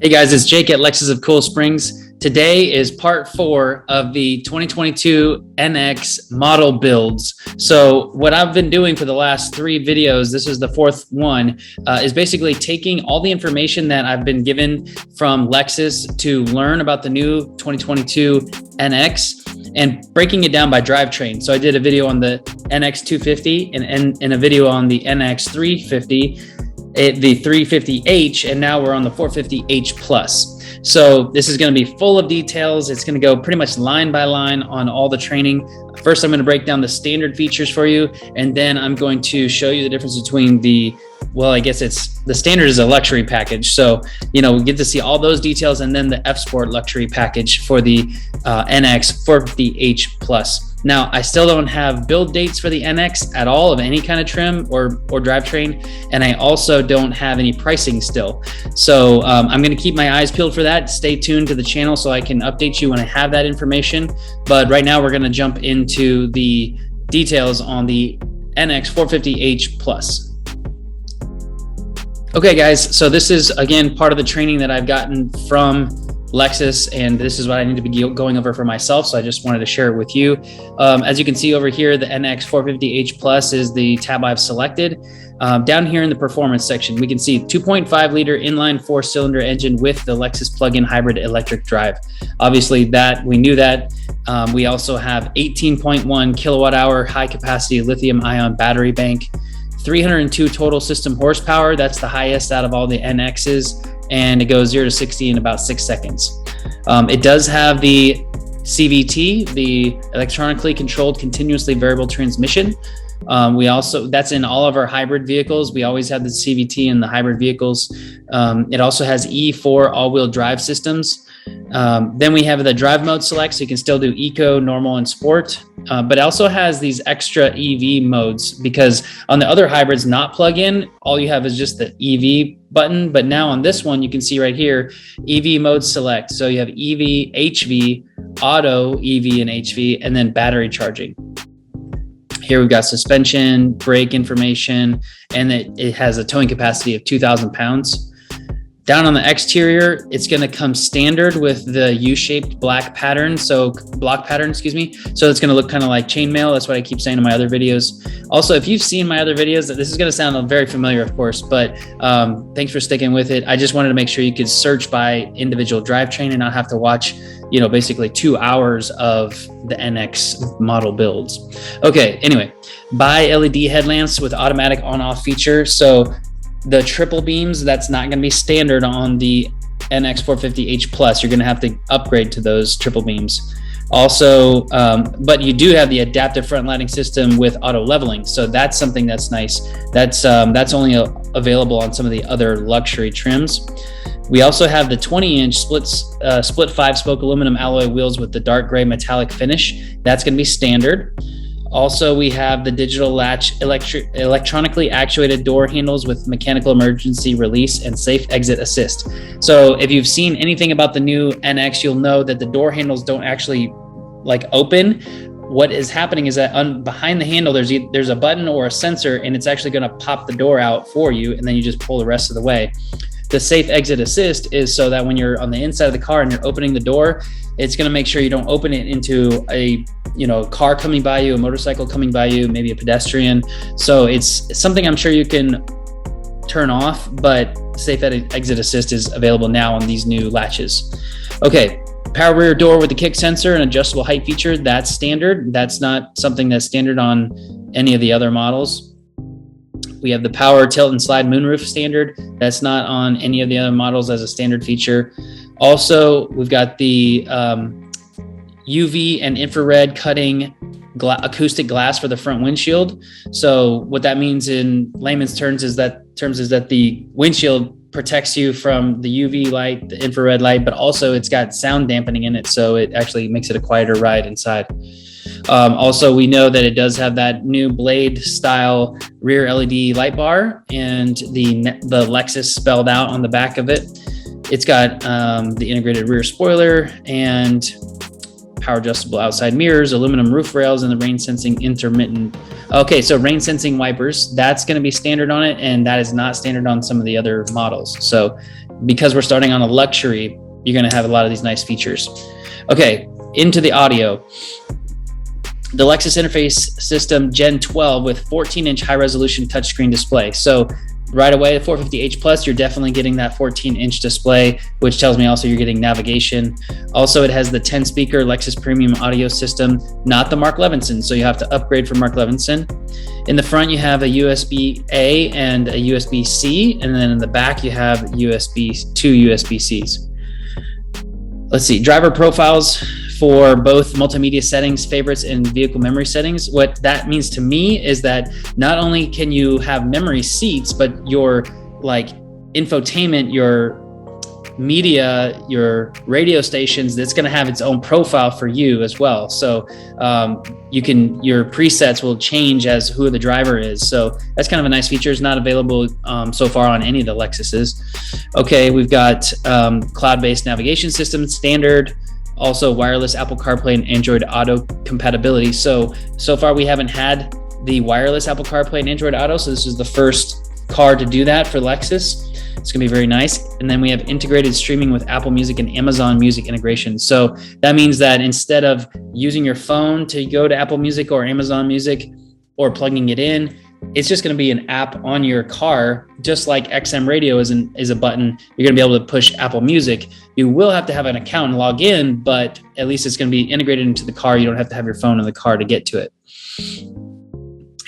Hey guys, it's Jake at Lexus of Cool Springs. Today is part 4 of the 2022 NX model builds. So what I've been doing for the last 3 videos, this is the 4th one, is basically taking all the information that I've been given from Lexus to learn about the new 2022 NX and breaking it down by drivetrain. So I did a video on the NX 250 and a video on the NX 350. The 350H, and now we're on the 450H Plus. So this is going to be full of details. It's going to go pretty much line by line on all the training. First, I'm going to break down the standard features for you, and then I'm going to show you the difference between the, well, I guess it's the standard is a luxury package. So, you know, we get to see all those details, and then the FSPORT Luxury package for the NX 450H Plus. Now, I still don't have build dates for the NX at all of any kind of trim or drivetrain, and I also don't have any pricing still. So I'm going to keep my eyes peeled for that. Stay tuned to the channel so I can update you when I have that information. But right now, we're going to jump into the details on the NX 450H Plus. Okay, guys, so this is, again, part of the training that I've gotten from Lexus, and this is what I need to be going over for myself, so I just wanted to share it with you. As you can see over here, the NX 450H Plus is the tab I've selected. Down here in the performance section, we can see 2.5 liter inline 4-cylinder engine with the Lexus plug-in hybrid electric drive. Obviously, that we knew that. We also have 18.1 kilowatt hour high capacity lithium ion battery bank, 302 total system horsepower. That's the highest out of all the NXs. And it goes 0 to 60 in about 6 seconds. It does have the CVT, the electronically controlled continuously variable transmission. That's in all of our hybrid vehicles. We always have the CVT in the hybrid vehicles. It also has E4 all-wheel drive systems. Then we have the drive mode select, so you can still do eco, normal, and sport. But it also has these extra EV modes, because on the other hybrids not plug-in, all you have is just the EV button. But now on this one, you can see right here, EV mode select. So you have EV, HV, auto, EV, and HV, and then battery charging. Here we've got suspension, brake information, and it has a towing capacity of 2,000 pounds. Down on the exterior, it's going to come standard with the U-shaped block pattern. So it's going to look kind of like chainmail. That's what I keep saying in my other videos. Also, if you've seen my other videos, this is going to sound very familiar, of course, but thanks for sticking with it. I just wanted to make sure you could search by individual drivetrain and not have to watch, you know, basically 2 hours of the NX model builds. Okay, anyway, bi LED headlamps with automatic on-off feature. So the triple beams, that's not going to be standard on the NX 450H Plus. You're going to have to upgrade to those triple beams. Also, but you do have the adaptive front lighting system with auto leveling. So that's something that's nice. That's only available on some of the other luxury trims. We also have the 20-inch split 5-spoke aluminum alloy wheels with the dark gray metallic finish. That's going to be standard. Also, we have the digital latch electronically actuated door handles with mechanical emergency release and safe exit assist. So if you've seen anything about the new NX, you'll know that the door handles don't actually like open. What is happening is that behind the handle, there's a button or a sensor, and it's actually going to pop the door out for you, and then you just pull the rest of the way. The safe exit assist is so that when you're on the inside of the car and you're opening the door, it's going to make sure you don't open it into a car coming by you, a motorcycle coming by you, maybe a pedestrian. So it's something I'm sure you can turn off, but safe exit assist is available now on these new latches. Okay, power rear door with the kick sensor and adjustable height feature, that's standard. That's not something that's standard on any of the other models. We have the power tilt and slide moonroof standard. That's not on any of the other models as a standard feature. Also, we've got the UV and infrared cutting acoustic glass for the front windshield. So what that means in layman's terms is that the windshield protects you from the UV light, the infrared light, but also it's got sound dampening in it, so it actually makes it a quieter ride inside. Also, we know that it does have that new blade style rear LED light bar and the Lexus spelled out on the back of it. It's got the integrated rear spoiler and power adjustable outside mirrors, aluminum roof rails, and the rain sensing intermittent. Okay, so rain sensing wipers, that's going to be standard on it, and that is not standard on some of the other models. So because we're starting on a luxury, you're going to have a lot of these nice features. Okay, into the audio. The Lexus Interface System Gen 12 with 14-inch high-resolution touchscreen display. So right away, the 450H Plus, you're definitely getting that 14-inch display, which tells me also you're getting navigation. Also, it has the 10-speaker Lexus Premium audio system, not the Mark Levinson, so you have to upgrade from Mark Levinson. In the front, you have a USB-A and a USB-C, and then in the back, you have two USB-Cs. Let's see, driver profiles for both multimedia settings, favorites, and vehicle memory settings. What that means to me is that not only can you have memory seats, but your like infotainment, your media, your radio stations, that's going to have its own profile for you as well. So your presets will change as who the driver is. So that's kind of a nice feature. It's not available so far on any of the Lexuses. Okay, we've got cloud-based navigation system standard. Also wireless Apple CarPlay and Android Auto compatibility. So far we haven't had the wireless Apple CarPlay and Android Auto. So this is the first car to do that for Lexus. It's gonna be very nice. And then we have integrated streaming with Apple Music and Amazon Music integration. So that means that instead of using your phone to go to Apple Music or Amazon Music or plugging it in, it's just going to be an app on your car, just like XM Radio is a button. You're going to be able to push Apple Music. You will have to have an account and log in, but at least it's going to be integrated into the car. You don't have to have your phone in the car to get to it.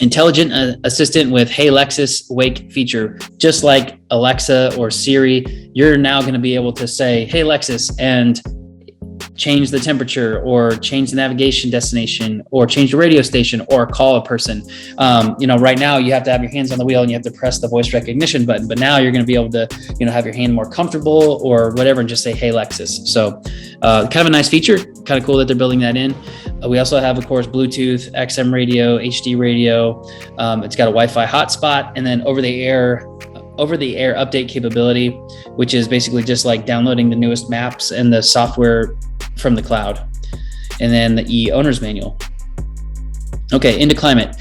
Intelligent assistant with Hey Lexus Wake feature. Just like Alexa or Siri, you're now going to be able to say, Hey Lexus, and change the temperature or change the navigation destination or change the radio station or call a person. Right now you have to have your hands on the wheel and you have to press the voice recognition button, but now you're going to be able to, have your hand more comfortable or whatever and just say, Hey Lexus. So kind of a nice feature, kind of cool that they're building that in. We also have, of course, Bluetooth, XM radio, HD radio. It's got a Wi-Fi hotspot, and then over the air update capability, which is basically just like downloading the newest maps and the software from the cloud. And then the owner's manual. Okay, into climate.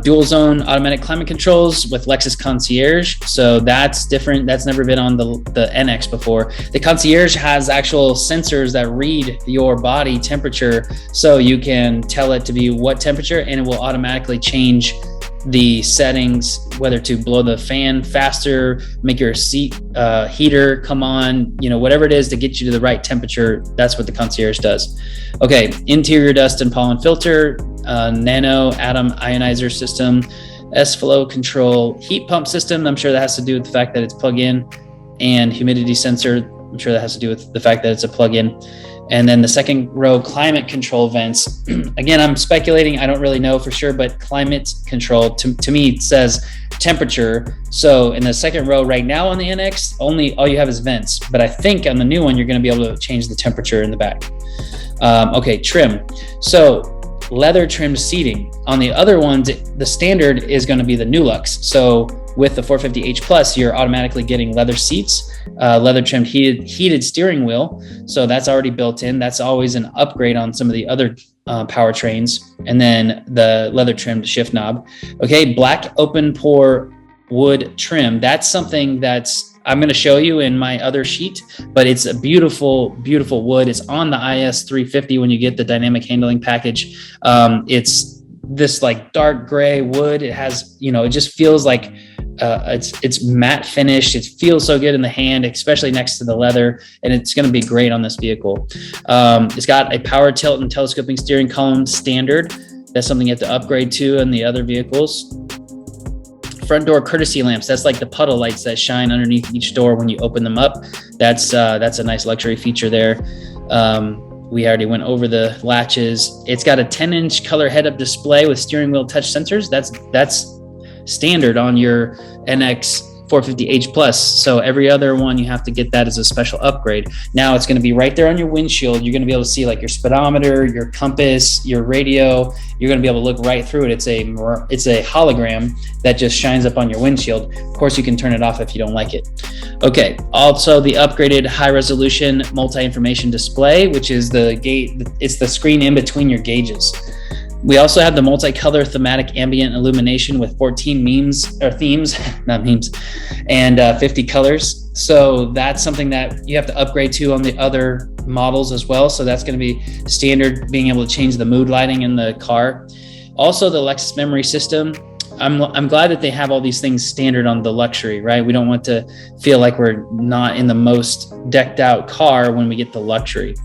Dual zone automatic climate controls with Lexus Concierge. So that's different. That's never been on the NX before. The Concierge has actual sensors that read your body temperature. So you can tell it to be what temperature, and it will automatically change the settings, whether to blow the fan faster, make your seat heater come on, whatever it is to get you to the right temperature. That's what the Concierge does. Okay, interior dust and pollen filter, nano atom ionizer system, S-flow control, heat pump system. I'm sure that has to do with the fact that it's plug-in, and humidity sensor. I'm sure that has to do with the fact that it's a plug-in. And then the second row, climate control vents. Again, I'm speculating. I don't really know for sure, but climate control to me it says temperature. So in the second row right now on the NX, all you have is vents. But I think on the new one, you're going to be able to change the temperature in the back. Okay, trim. So leather trimmed seating. On the other ones, the standard is going to be the New Lux. So with the 450H Plus, you're automatically getting leather seats, leather trimmed heated steering wheel. So that's already built in. That's always an upgrade on some of the other powertrains. And then the leather trimmed shift knob. Okay, black open pore wood trim. That's something I'm going to show you in my other sheet, but it's a beautiful, beautiful wood. It's on the IS 350 when you get the dynamic handling package. It's this like dark gray wood. It has, it just feels like it's matte finished. It feels so good in the hand, especially next to the leather, and it's going to be great on this vehicle. It's got a power tilt and telescoping steering column standard. That's something you have to upgrade to in the other vehicles. Front door courtesy lamps. That's like the puddle lights that shine underneath each door when you open them up. That's a nice luxury feature there. We already went over the latches. It's got a 10-inch color head-up display with steering wheel touch sensors. That's standard on your NX 450H Plus. So every other one, you have to get that as a special upgrade. Now it's going to be right there on your windshield. You're going to be able to see like your speedometer, your compass, your radio. You're going to be able to look right through it. It's a hologram that just shines up on your windshield. Of course, you can turn it off if you don't like it. Okay. Also, the upgraded high resolution multi-information display, which is it's the screen in between your gauges. We also have the multicolor thematic ambient illumination with 14 themes, not memes, and 50 colors. So that's something that you have to upgrade to on the other models as well. So that's going to be standard, being able to change the mood lighting in the car. Also, the Lexus memory system. I'm glad that they have all these things standard on the Luxury, right? We don't want to feel like we're not in the most decked out car when we get the Luxury.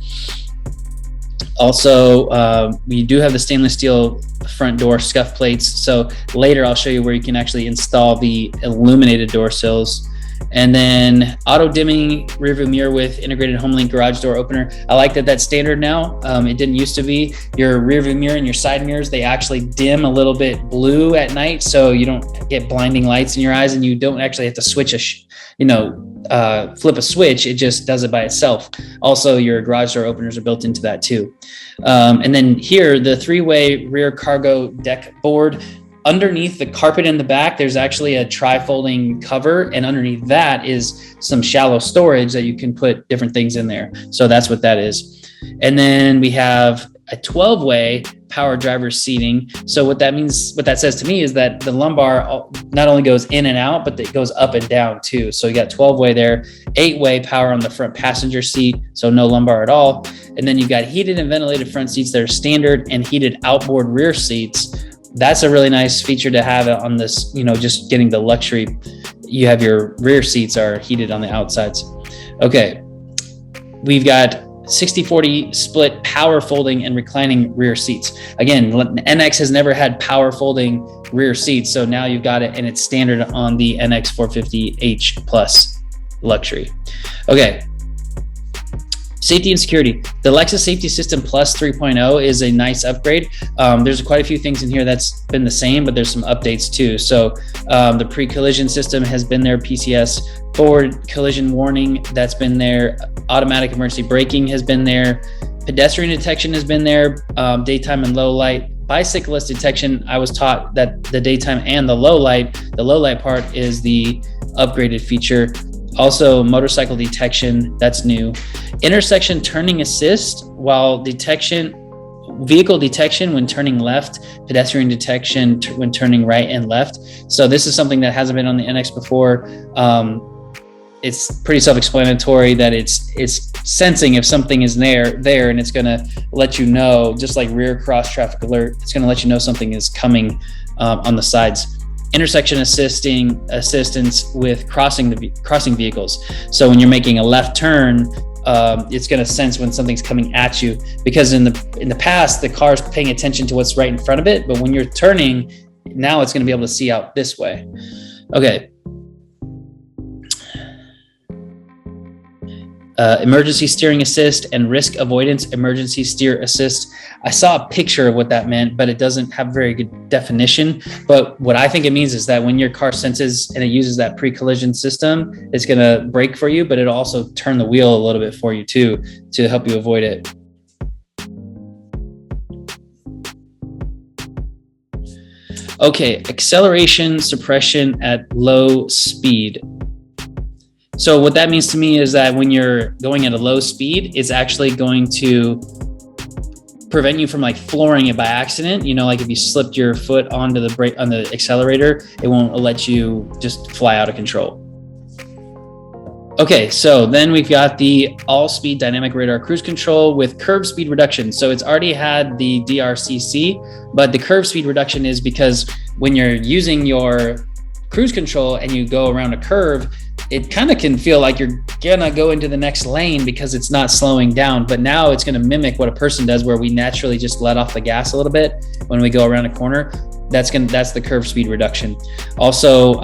Also, we do have the stainless steel front door scuff plates. So later I'll show you where you can actually install the illuminated door sills. And then auto dimming rearview mirror with integrated HomeLink garage door opener. I like that that's standard now. It didn't used to be. Your rearview mirror and your side mirrors, they actually dim a little bit blue at night, so you don't get blinding lights in your eyes, and you don't actually have to switch flip a switch. It just does it by itself. Also, your garage door openers are built into that too. And then here, the 3-way rear cargo deck board. Underneath the carpet in the back, there's actually a tri-folding cover, and underneath that is some shallow storage that you can put different things in there. So that's what that is. And then we have a 12-way power driver seating. So what that says to me is that the lumbar not only goes in and out, but it goes up and down too. So you got 12-way there, 8-way power on the front passenger seat, so no lumbar at all. And then you've got heated and ventilated front seats that are standard, and heated outboard rear seats. That's a really nice feature to have on this, just getting the Luxury. You have your rear seats are heated on the outsides. Okay. We've got 60-40 split power folding and reclining rear seats. Again, NX has never had power folding rear seats. So now you've got it, and it's standard on the NX 450H Plus Luxury. Okay. Safety and security. The Lexus Safety System Plus 3.0 is a nice upgrade. There's quite a few things in here that's been the same, but there's some updates too. So the pre-collision system has been there, PCS, forward collision warning, that's been there, automatic emergency braking has been there, pedestrian detection has been there, daytime and low light, bicyclist detection. I was taught that the daytime and the low light part is the upgraded feature. Also, motorcycle detection, that's new. Intersection turning assist, while vehicle detection when turning left, pedestrian detection when turning right and left. So this is something that hasn't been on the NX before. It's pretty self-explanatory that it's sensing if something is there, and it's gonna let you know, just like rear cross traffic alert, it's gonna let you know something is coming on the sides. Intersection assistance with crossing vehicles. So when you're making a left turn, it's going to sense when something's coming at you, because in the past the car's paying attention to what's right in front of it, but when you're turning, now it's going to be able to see out this way. Okay. Emergency steering assist and risk avoidance emergency steer assist. I saw a picture of what that meant, but it doesn't have very good definition. But what I think it means is that when your car senses and it uses that pre-collision system, it's going to brake for you, but it'll also turn the wheel a little bit for you too, to help you avoid it. Okay, acceleration suppression at low speed. So what that means to me is that when you're going at a low speed, it's actually going to prevent you from like flooring it by accident. Like if you slipped your foot onto the brake on the accelerator, it won't let you just fly out of control. Okay, so then we've got the all-speed dynamic radar cruise control with curb speed reduction. So it's already had the DRCC, but the curb speed reduction is because when you're using your cruise control and you go around a curve, it kind of can feel like you're gonna go into the next lane because it's not slowing down. But now it's gonna mimic what a person does, where we naturally just let off the gas a little bit when we go around a corner. That's the curb speed reduction. Also,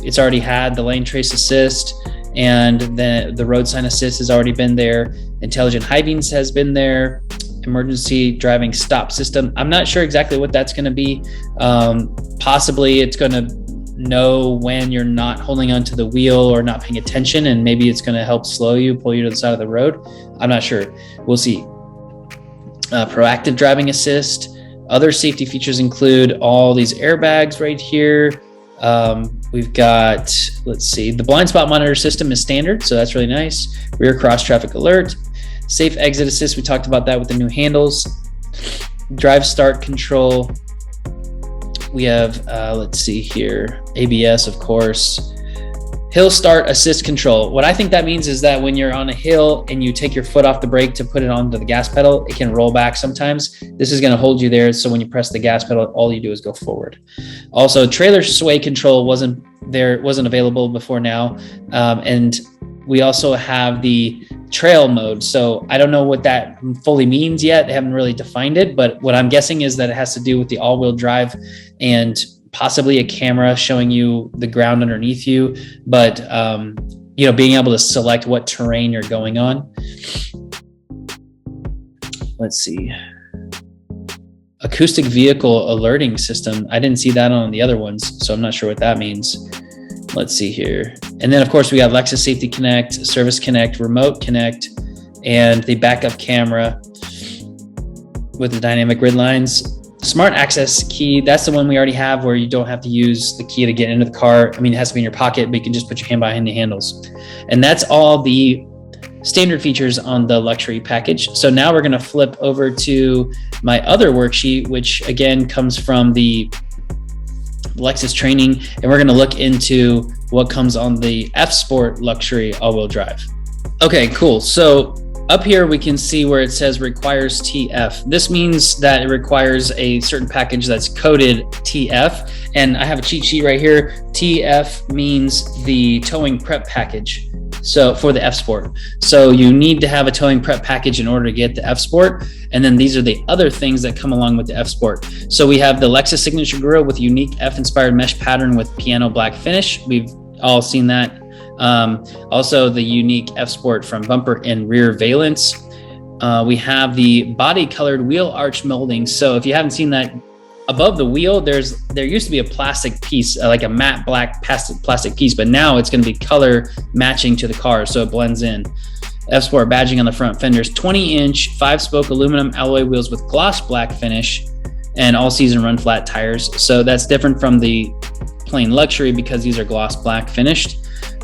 it's already had the lane trace assist, and the road sign assist has already been there. Intelligent high beams has been there. Emergency driving stop system. I'm not sure exactly what that's going to be. Possibly it's going to know when you're not holding onto the wheel or not paying attention, and maybe it's going to help slow you, pull you to the side of the road. I'm not sure. We'll see. Proactive driving assist. Other safety features include all these airbags right here. We've got, let's see, the blind spot monitor system is standard, so that's really nice. Rear cross traffic alert. Safe exit assist, we talked about that with the new handles. drive start control. We have, let's see here, ABS, of course. Hill start assist control. What I think that means is that when you're on a hill and you take your foot off the brake to put it onto the gas pedal, it can roll back sometimes. This is going to hold you there. So when you press the gas pedal, all you do is go forward. Also, trailer sway control wasn't available before now. And we also have the trail mode. So I don't know what that fully means yet. They haven't really defined it, but what I'm guessing is that it has to do with the all-wheel drive and possibly a camera showing you the ground underneath you, but being able to select what terrain you're going on. Let's see. Acoustic vehicle alerting system. I didn't see that on the other ones, so I'm not sure what that means. Let's see here. And then of course we got Lexus Safety Connect, Service Connect, Remote Connect, and the backup camera with the dynamic grid lines. Smart access key, that's the one we already have where you don't have to use the key to get into the car. I mean, it has to be in your pocket, but you can just put your hand behind the handles. And that's all the standard features on the luxury package. So now we're gonna flip over to my other worksheet, which again comes from the Lexus Training, and we're gonna look into what comes on the FSPORT Luxury all-wheel drive. Okay, cool. So up here, we can see where it says requires TF. This means that it requires a certain package that's coded TF. And I have a cheat sheet right here. TF means the towing prep package. So for the FSPORT. So you need to have a towing prep package in order to get the FSPORT. And then these are the other things that come along with the FSPORT. So we have the Lexus signature grille with unique F-inspired mesh pattern with piano black finish. We've all seen that. Also the unique FSPORT front bumper and rear valence. We have the body colored wheel arch molding. So if you haven't seen that, above the wheel, there used to be a plastic piece, like a matte black plastic piece, but now it's going to be color matching to the car, so it blends in. FSPORT badging on the front fenders, 20-inch 5-spoke aluminum alloy wheels with gloss black finish and all-season run flat tires. So that's different from the plain luxury because these are gloss black finished.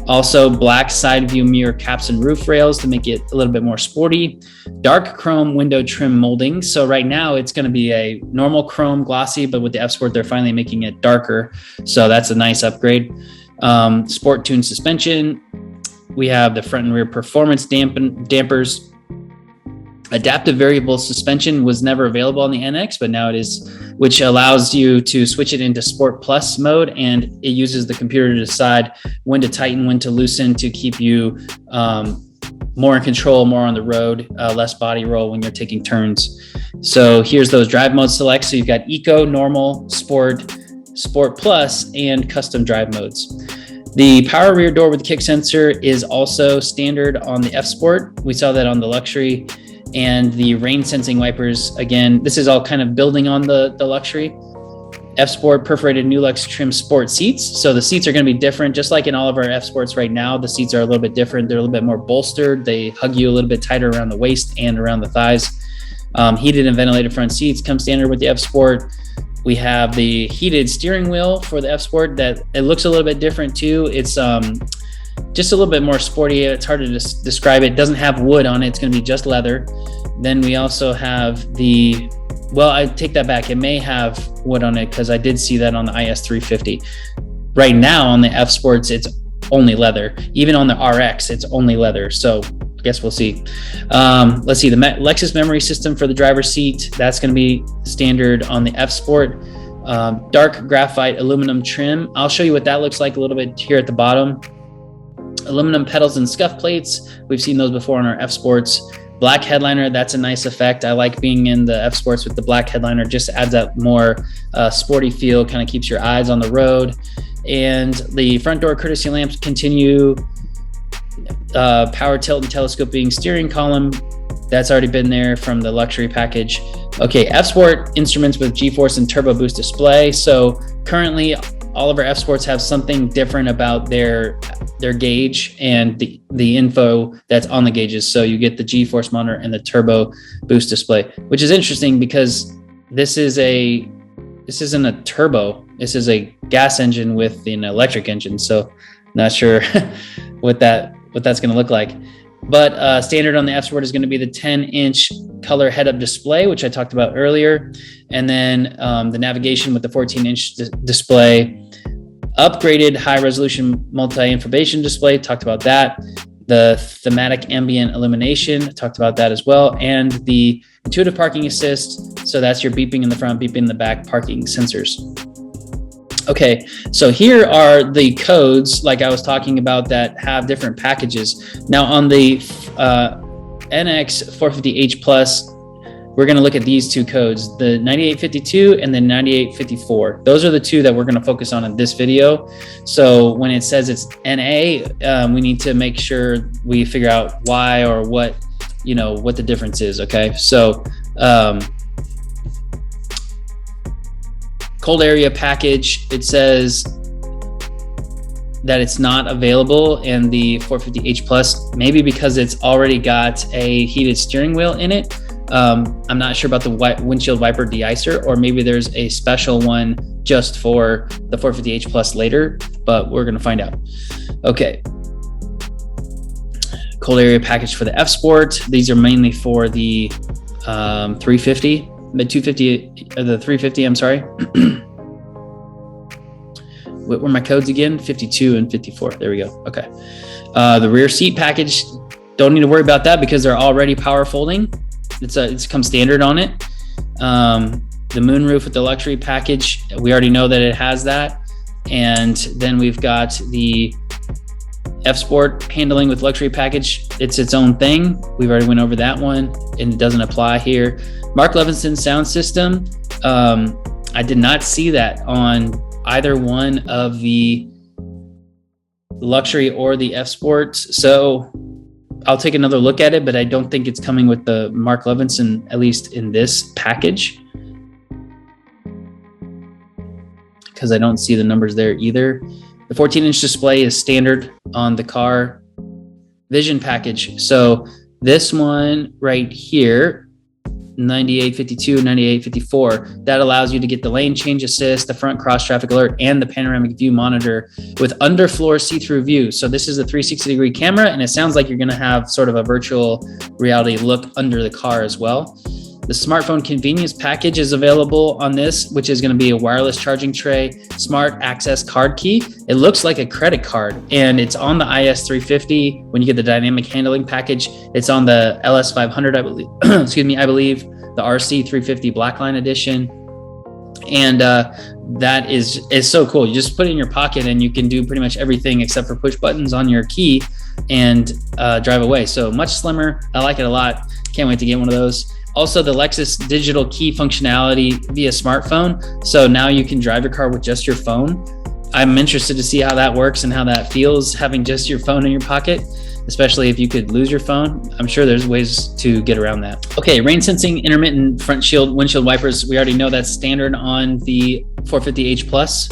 Also black side view mirror caps and roof rails to make it a little bit more sporty. Dark chrome window trim molding. So right now it's going to be a normal chrome glossy, but with the FSPORT, they're finally making it darker. So that's a nice upgrade. Sport tuned suspension. We have the front and rear performance dampers. Adaptive variable suspension was never available on the NX, but now it is, which allows you to switch it into Sport Plus mode, and it uses the computer to decide when to tighten, when to loosen to keep you more in control, more on the road, less body roll when you're taking turns. So here's those drive modes select. So you've got Eco, Normal, Sport, Sport Plus, and Custom drive modes. The power rear door with kick sensor is also standard on the FSPORT. We saw that on the Luxury. And the rain sensing wipers, again, this is all kind of building on the Luxury. FSPORT perforated new Lux trim sport seats. So the seats are going to be different, just like in all of our FSPORTs right now. The seats are a little bit different. They're a little bit more bolstered. They hug you a little bit tighter around the waist and around the thighs. Heated and ventilated front seats come standard with the FSPORT. We have the heated steering wheel for the FSPORT that it looks a little bit different too. It's just a little bit more sporty. It's hard to describe it. It doesn't have wood on it. It's going to be just leather. Then we also have well, I take that back. It may have wood on it because I did see that on the IS350. Right now on the FSPORTs, it's only leather. Even on the RX, it's only leather. So I guess we'll see. Let's see, the Lexus memory system for the driver's seat. That's going to be standard on the FSPORT. Dark graphite aluminum trim. I'll show you what that looks like a little bit here at the bottom. Aluminum pedals and scuff plates. We've seen those before on our FSPORTs. Black headliner, that's a nice effect. I like being in the FSPORTs with the black headliner. Just adds that more sporty feel, kind of keeps your eyes on the road. And the front door courtesy lamps continue. Power tilt and telescoping steering column. That's already been there from the Luxury package. Okay, FSPORT instruments with G-Force and Turbo Boost display. So currently, all of our FSPORTs have something different about their gauge and the info that's on the gauges. So you get the G-Force monitor and the Turbo Boost display, which is interesting because this isn't a turbo. This is a gas engine with an electric engine. So not sure what that's going to look like. But standard on the FSPORT is going to be the 10-inch color head-up display, which I talked about earlier. And then the navigation with the 14-inch display, upgraded high-resolution multi-information display, talked about that. The thematic ambient illumination, talked about that as well. And the intuitive parking assist. So that's your beeping in the front, beeping in the back parking sensors. Okay, so here are the codes, like I was talking about, that have different packages. Now on the NX 450H Plus, we're gonna look at these two codes, the 9852 and the 9854. Those are the two that we're gonna focus on in this video. So when it says it's NA, we need to make sure we figure out why or what, what the difference is, okay? So, cold area package, it says that it's not available in the 450H Plus, maybe because it's already got a heated steering wheel in it. I'm not sure about the windshield wiper deicer, or maybe there's a special one just for the 450H Plus later, but we're gonna find out. Okay. Cold area package for the F Sport. These are mainly for the 350. The 250, the 350, I'm sorry. What were my codes again? 52 and 54. There we go. Okay. The rear seat package, don't need to worry about that because they're already power folding. It's come standard on it. The moonroof with the luxury package, we already know that it has that. And then we've got the F Sport handling with luxury package. It's its own thing. We've already went over that one and it doesn't apply here. Mark Levinson sound system. I did not see that on either one of the luxury or the F Sports. So I'll take another look at it, but I don't think it's coming with the Mark Levinson, at least in this package, because I don't see the numbers there either. The 14-inch display is standard on the car. Vision package. So this one right here, 9852, 9854, that allows you to get the lane change assist, the front cross traffic alert, and the panoramic view monitor with underfloor see-through view. So this is a 360-degree camera, and it sounds like you're gonna have sort of a virtual reality look under the car as well. The smartphone convenience package is available on this, which is gonna be a wireless charging tray, smart access card key. It looks like a credit card, and it's on the IS350. When you get the dynamic handling package, it's on the LS500, I believe, excuse me, I believe, the RC350 Blackline edition. And that is so cool. You just put it in your pocket and you can do pretty much everything except for push buttons on your key and drive away. So much slimmer. I like it a lot. Can't wait to get one of those. Also, the Lexus digital key functionality via smartphone. So now you can drive your car with just your phone. I'm interested to see how that works and how that feels, having just your phone in your pocket, especially if you could lose your phone. I'm sure there's ways to get around that. Okay, rain sensing intermittent front windshield wipers. We already know that's standard on the 450H Plus.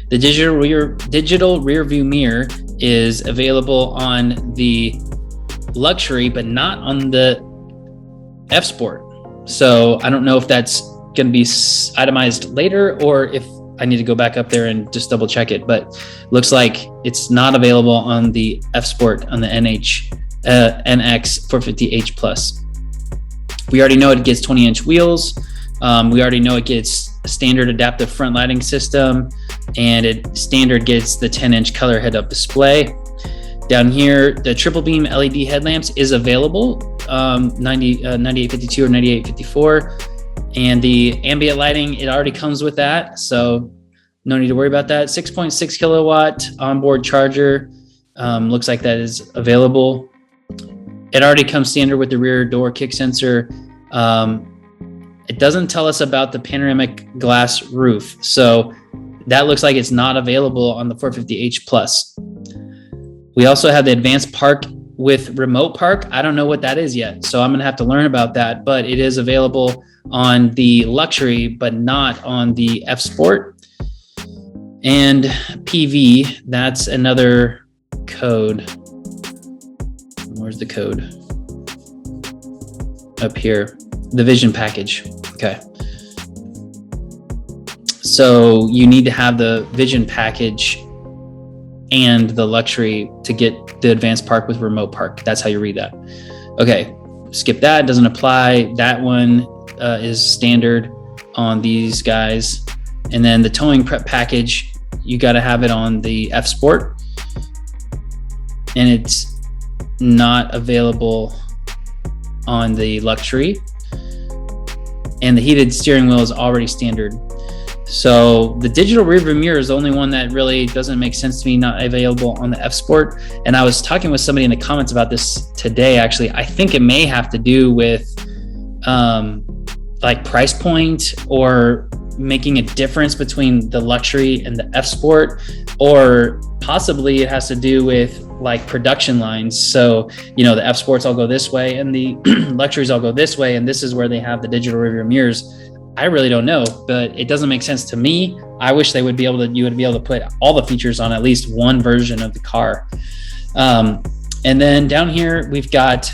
The digital rear view mirror is available on the luxury, but not on the F Sport. So I don't know if that's going to be itemized later or if I need to go back up there and just double check it, but looks like it's not available on the F Sport on the NX 450H Plus. We already know it gets 20-inch wheels. We already know it gets a standard adaptive front lighting system, and it standard gets the 10-inch color head-up display. Down here, the triple beam LED headlamps is available, 9852 or 9854. And the ambient lighting, it already comes with that, so no need to worry about that. 6.6 kilowatt onboard charger, looks like that is available. It already comes standard with the rear door kick sensor. It doesn't tell us about the panoramic glass roof, so that looks like it's not available on the 450H Plus. We also have the advanced park with remote park. I don't know what that is yet, so I'm gonna have to learn about that, but it is available on the luxury, but not on the F Sport. And PV, that's another code. Where's the code? Up here, the vision package. Okay. So you need to have the vision package and the luxury to get the advanced park with remote park. That's how you read that. Okay. skip that, it doesn't apply. That one is standard on these guys. And then the towing prep package, you got to have it on the FSPORT, and it's not available on the Luxury. And the heated steering wheel is already standard. So the digital rearview mirror is the only one that really doesn't make sense to me, not available on the FSPORT. And I was talking with somebody in the comments about this today, actually. I think it may have to do with like price point, or making a difference between the Luxury and the FSPORT, or possibly it has to do with like production lines. So, you know, the FSPORTs all go this way and the Luxuries all go this way, and this is where they have the digital rearview mirrors. I really don't know, but it doesn't make sense to me. I wish they would be able to, you would be able to put all the features on at least one version of the car. And then down here, we've got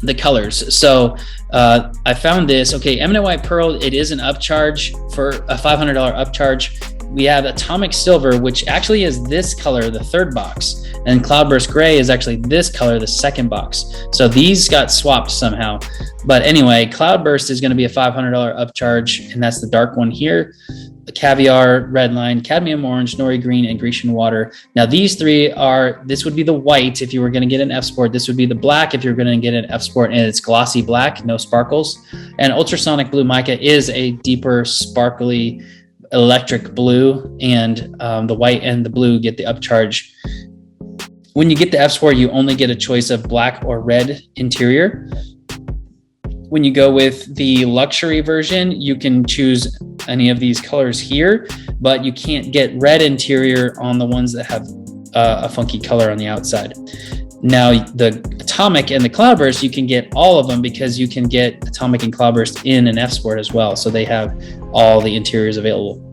the colors. So I found this, okay, Eminent White Pearl, it is an upcharge for a $500 upcharge. We have Atomic Silver, which actually is this color, the third box, and Cloudburst Gray is actually this color, the second box. So these got swapped somehow. But anyway, Cloudburst is going to be a $500 upcharge, and that's the dark one here. The Caviar, Redline, Cadmium Orange, Nori Green, and Grecian Water. Now these three are, this would be the white if you were going to get an FSPORT. This would be the black if you're going to get an FSPORT, and it's glossy black, no sparkles. And Ultrasonic Blue Mica is a deeper, sparkly electric blue, and the white and the blue get the upcharge. When you get the FSPORT, you only get a choice of black or red interior. When you go with the Luxury version, you can choose any of these colors here, but you can't get red interior on the ones that have a funky color on the outside. Now, the Atomic and the Cloudburst, you can get all of them because you can get Atomic and Cloudburst in an FSPORT as well. So they have all the interiors available.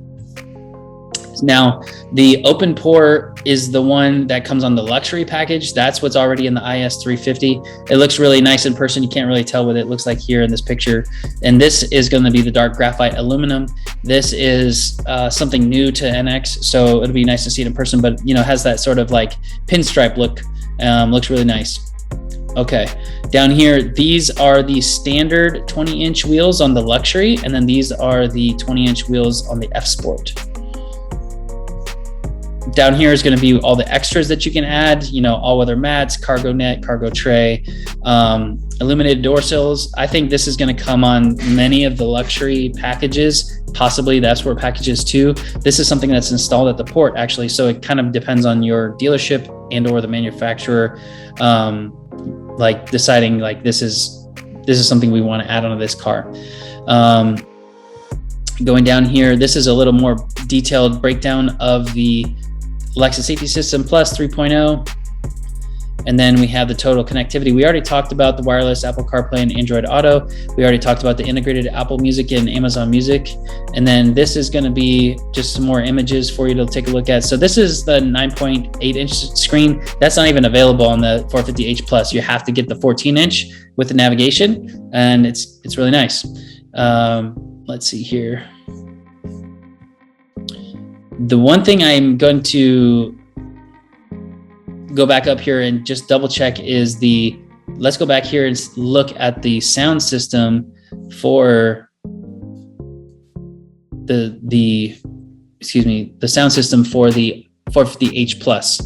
Now, the open pore is the one that comes on the Luxury package. That's what's already in the IS350. It looks really nice in person. You can't really tell what it looks like here in this picture. And this is going to be the dark graphite aluminum. This is something new to NX, so it'll be nice to see it in person, but you know, has that sort of like pinstripe look. Looks really nice. Okay, down here, these are the standard 20-inch wheels on the Luxury, and then these are the 20-inch wheels on the FSPORT. Down here is going to be all the extras that you can add, you know, all-weather mats, cargo net, cargo tray, illuminated door sills. I think this is going to come on many of the Luxury packages, possibly the FSPORT packages too. This is something that's installed at the port, actually, so it kind of depends on your dealership and or the manufacturer, like deciding like this is something we want to add onto this car. Going down here, this is a little more detailed breakdown of the Lexus Safety System Plus 3.0. And then we have the total connectivity. We already talked about the wireless Apple CarPlay and Android Auto. We already talked about the integrated Apple Music and Amazon Music. And then this is going to be just some more images for you to take a look at. So this is the 9.8-inch screen. That's not even available on the 450H Plus. You have to get the 14-inch with the navigation, and it's really nice. Let's see here. The one thing I'm going to go back up here and just double check is let's go back here and look at the sound system for the sound system for the 450H Plus.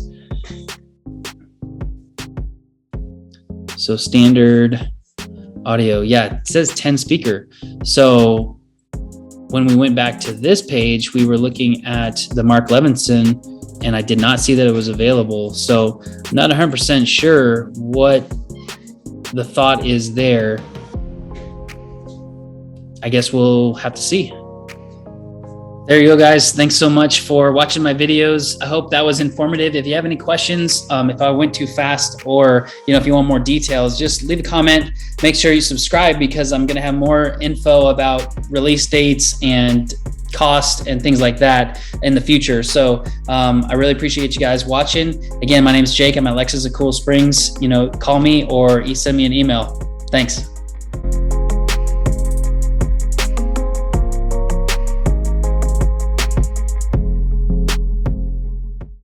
So standard audio, yeah, it says 10 speaker. So when we went back to this page, we were looking at the Mark Levinson, and I did not see that it was available. So I'm not 100% sure what the thought is there. I guess we'll have to see. There you go, guys. Thanks so much for watching my videos. I hope that was informative. If you have any questions, if I went too fast, or if you want more details, just leave a comment. Make sure you subscribe, because I'm going to have more info about release dates and cost and things like that in the future. So I really appreciate you guys watching. Again, my name is Jake. I'm at Lexus of Cool Springs. Call me or send me an email. Thanks.